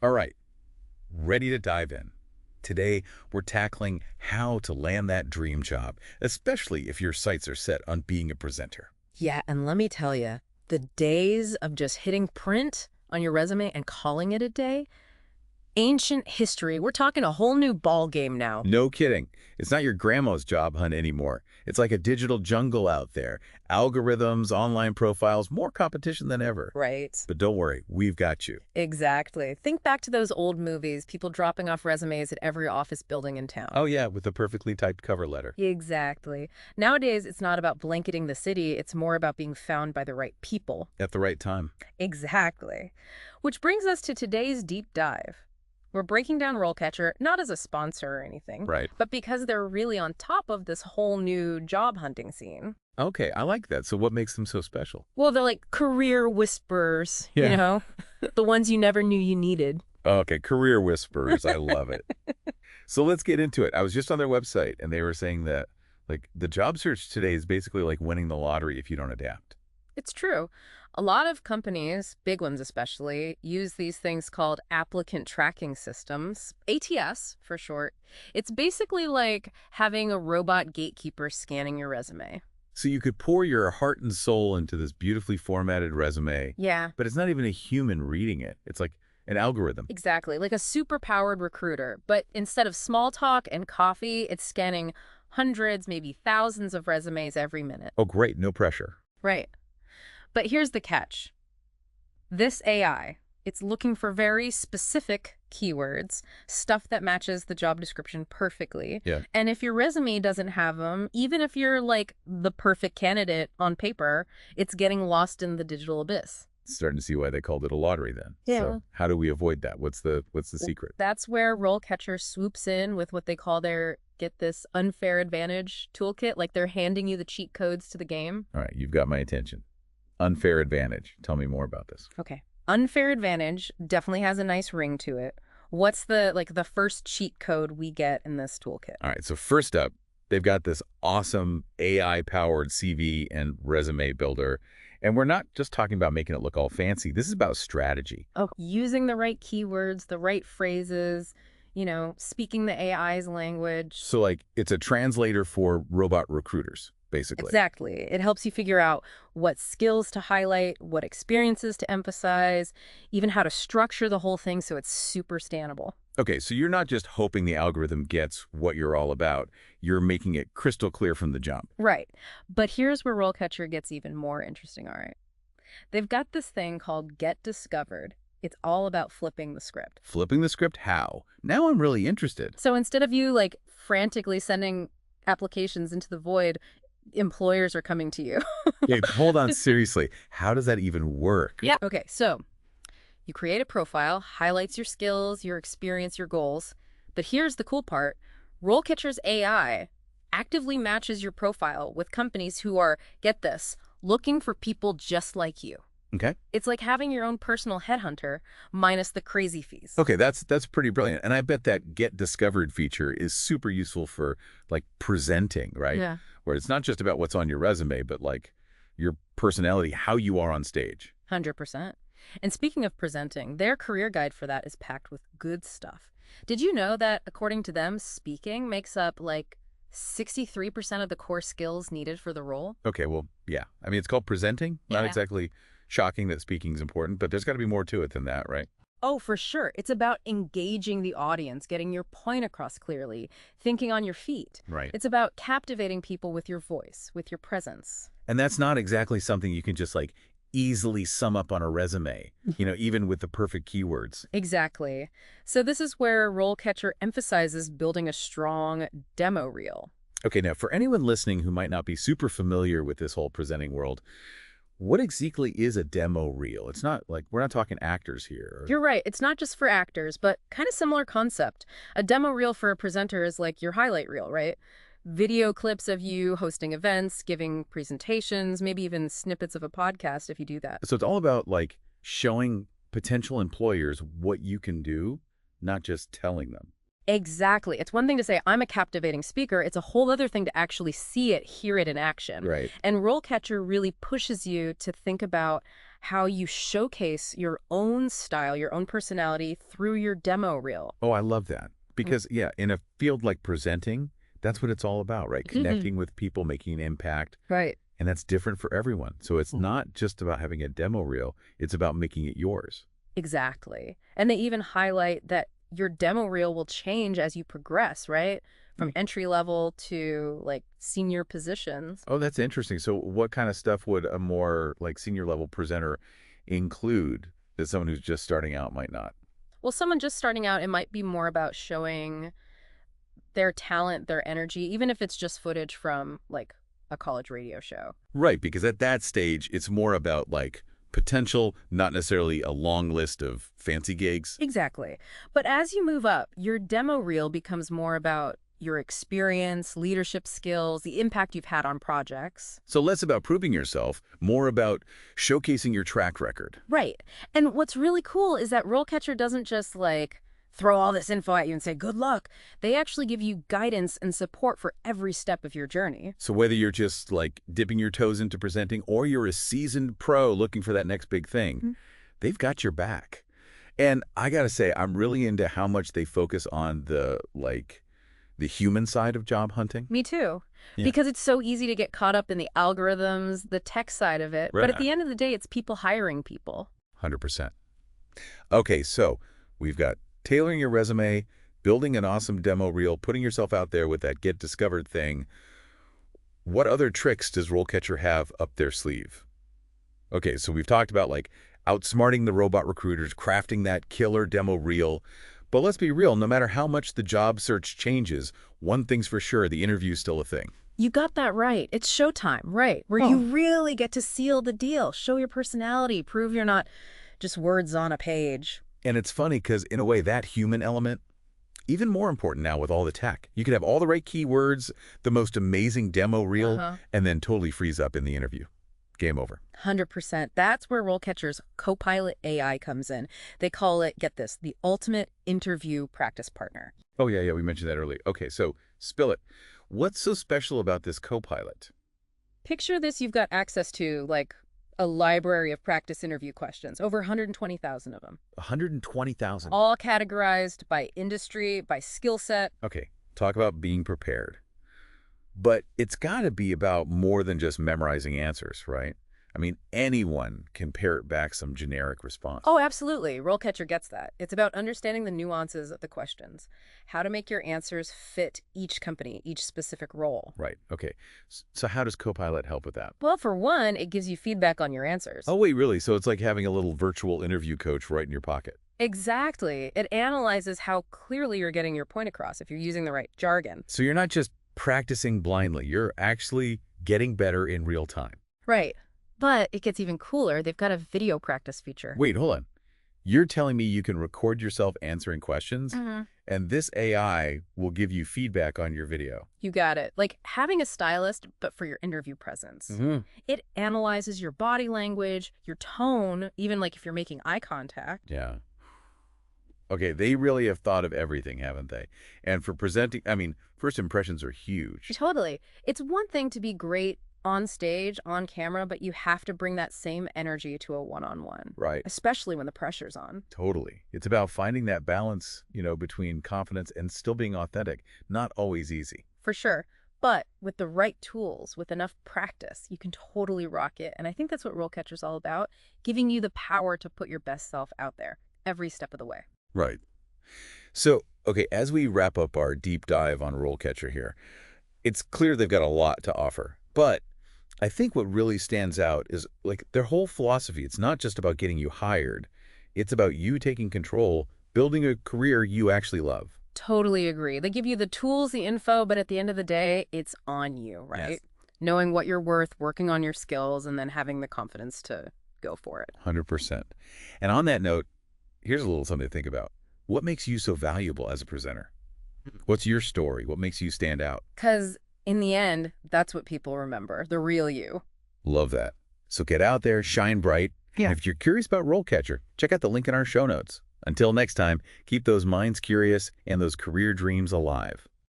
All right, ready to dive in. Today, we're tackling how to land that dream job, especially if your sights are set on being a presenter. Yeah, and let me tell you, the days of just hitting print on your resume and calling it a day, ancient history. We're talking a whole new ball game now. No kidding. It's not your grandma's job hunt anymore. It's like a digital jungle out there. Algorithms, online profiles, more competition than ever. Right. But don't worry, we've got you. Exactly. Think back to those old movies, people dropping off resumes at every office building in town. Oh yeah, with a perfectly typed cover letter. Exactly. Nowadays, it's not about blanketing the city, it's more about being found by the right people. At the right time. Exactly. Which brings us to today's deep dive. We're breaking down RoleCatcher not as a sponsor or anything, Right. but because they're really on top of this whole new job hunting scene. Okay, I like that. So what makes them so special? Well, they're like career whisperers, Yeah. the ones you never knew you needed. Okay, career whisperers. I love it. So let's get into it. I was just on their website and they were saying that like the job search today is basically like winning the lottery if you don't adapt. It's true. A lot of companies, big ones especially, use these things called applicant tracking systems, ATS for short. It's basically like having a robot gatekeeper scanning your resume. So you could pour your heart and soul into this beautifully formatted resume, Yeah, but it's not even a human reading it. It's like an algorithm. exactly. Like a super-powered recruiter. But instead of small talk and coffee, it's scanning hundreds, maybe thousands of resumes every minute. Oh, great. No pressure. Right. But here's the catch. This AI, it's looking for very specific keywords, stuff that matches the job description perfectly. Yeah. And if your resume doesn't have them, even if you're like the perfect candidate on paper, it's getting lost in the digital abyss. Starting to see why they called it a lottery then. Yeah. So how do we avoid that? What's the secret? That's where RoleCatcher swoops in with what they call their get this unfair advantage toolkit, like they're handing you the cheat codes to the game. All right, you've got my attention. Unfair advantage. Tell me more about this. Okay. Unfair advantage definitely has a nice ring to it. What's the first cheat code we get in this toolkit? All right, so first up, they've got this awesome AI-powered CV and resume builder. And we're not just talking about making it look all fancy. This is about strategy. Oh, using the right keywords, the right phrases, speaking the AI's language. So like it's a translator for robot recruiters, basically. Exactly. It helps you figure out what skills to highlight, what experiences to emphasize, even how to structure the whole thing so it's super standable. Okay, so you're not just hoping the algorithm gets what you're all about. You're making it crystal clear from the jump. Right. But here's where RoleCatcher gets even more interesting, all right? They've got this thing called Get Discovered. It's all about flipping the script. Flipping the script, how? Now I'm really interested. So instead of you like frantically sending applications into the void, employers are coming to you. Okay, hold on, seriously. How does that even work? Yeah. Okay, so you create a profile, highlights your skills, your experience, your goals. But here's the cool part. RoleCatcher's AI actively matches your profile with companies who are, get this, looking for people just like you. Okay. It's like having your own personal headhunter minus the crazy fees. Okay, that's pretty brilliant. And I bet that Get Discovered feature is super useful for like presenting, right? Yeah. Where it's not just about what's on your resume, but like your personality, how you are on stage. 100%. And speaking of presenting, their career guide for that is packed with good stuff. Did you know that, according to them, speaking makes up like 63% of the core skills needed for the role? Okay, well, yeah. I mean, it's called presenting. Not Yeah. exactly shocking that speaking is important, but there's got to be more to it than that, right? Oh, for sure. It's about engaging the audience, getting your point across clearly, thinking on your feet. Right. It's about captivating people with your voice, with your presence. And that's not exactly something you can just like easily sum up on a resume, even with the perfect keywords. Exactly. So this is where RoleCatcher emphasizes building a strong demo reel. Okay, now for anyone listening who might not be super familiar with this whole presenting world, what exactly is a demo reel? It's not like, we're not talking actors here. You're right. It's not just for actors, but kind of similar concept. A demo reel for a presenter is like your highlight reel, right? Video clips of you hosting events, giving presentations, maybe even snippets of a podcast if you do that. So it's all about like showing potential employers what you can do, not just telling them. Exactly. It's one thing to say, I'm a captivating speaker. It's a whole other thing to actually see it, hear it in action. Right. And RoleCatcher really pushes you to think about how you showcase your own style, your own personality through your demo reel. Oh, I love that. Because, yeah, in a field like presenting, that's what it's all about, right? Connecting with people, making an impact. Right. And that's different for everyone. So it's not just about having a demo reel. It's about making it yours. Exactly. And they even highlight that your demo reel will change as you progress, right? From entry level to like senior positions. Oh, that's interesting. So what kind of stuff would a more like senior level presenter include that someone who's just starting out might not? Well, someone just starting out, it might be more about showing their talent, their energy, even if it's just footage from like a college radio show. Right, because at that stage, it's more about like potential, not necessarily a long list of fancy gigs. Exactly. But as you move up, your demo reel becomes more about your experience, leadership skills, the impact you've had on projects. So less about proving yourself, more about showcasing your track record. Right. And what's really cool is that RoleCatcher doesn't just like throw all this info at you and say, good luck. They actually give you guidance and support for every step of your journey. So whether you're just like dipping your toes into presenting or you're a seasoned pro looking for that next big thing, they've got your back. And I got to say, I'm really into how much they focus on the human side of job hunting. Me too. Yeah. Because it's so easy to get caught up in the algorithms, the tech side of it. Right. But at the end of the day, it's people hiring people. 100%. Okay, so we've got tailoring your resume, building an awesome demo reel, putting yourself out there with that get discovered thing. What other tricks does RoleCatcher have up their sleeve? Okay, so we've talked about like outsmarting the robot recruiters, crafting that killer demo reel. But let's be real, no matter how much the job search changes, one thing's for sure, the interview's still a thing. You got that right. It's showtime, right? Where you really get to seal the deal, show your personality, prove you're not just words on a page. And it's funny because, in a way, that human element, even more important now with all the tech. You could have all the right keywords, the most amazing demo reel, and then totally freeze up in the interview. Game over. 100%. That's where RoleCatcher's Copilot AI comes in. They call it, get this, the ultimate interview practice partner. Oh, yeah, we mentioned that earlier. Okay, so spill it. What's so special about this Copilot? Picture this, you've got access to, like, a library of practice interview questions, over 120,000 of them. 120,000. All categorized by industry, by skill set. Okay, talk about being prepared. But it's got to be about more than just memorizing answers, right? I mean, anyone can parrot back some generic response. Oh, absolutely. RoleCatcher gets that. It's about understanding the nuances of the questions, how to make your answers fit each company, each specific role. Right. Okay. So how does Copilot help with that? Well, for one, it gives you feedback on your answers. Oh, wait, really? So it's like having a little virtual interview coach right in your pocket. Exactly. It analyzes how clearly you're getting your point across, if you're using the right jargon. So you're not just practicing blindly. You're actually getting better in real time. Right. But it gets even cooler. They've got a video practice feature. Wait, hold on. You're telling me you can record yourself answering questions, and this AI will give you feedback on your video. You got it. Like having a stylist, but for your interview presence. It analyzes your body language, your tone, even like if you're making eye contact. Yeah. Okay, they really have thought of everything, haven't they? And for presenting, I mean, first impressions are huge. Totally. It's one thing to be great on stage, on camera, but you have to bring that same energy to a one-on-one. Right. Especially when the pressure's on. Totally. It's about finding that balance, between confidence and still being authentic. Not always easy. For sure. But with the right tools, with enough practice, you can totally rock it. And I think that's what RoleCatcher's all about, giving you the power to put your best self out there every step of the way. Right. So, okay, as we wrap up our deep dive on RoleCatcher here, it's clear they've got a lot to offer. But I think what really stands out is like their whole philosophy. It's not just about getting you hired. It's about you taking control, building a career you actually love. Totally agree. They give you the tools, the info, but at the end of the day, it's on you, right? Yes. Knowing what you're worth, working on your skills, and then having the confidence to go for it. 100%. And on that note, here's a little something to think about. What makes you so valuable as a presenter? What's your story? What makes you stand out? Because in the end, that's what people remember, the real you. Love that. So get out there, shine bright. Yeah. And if you're curious about RoleCatcher, check out the link in our show notes. Until next time, keep those minds curious and those career dreams alive.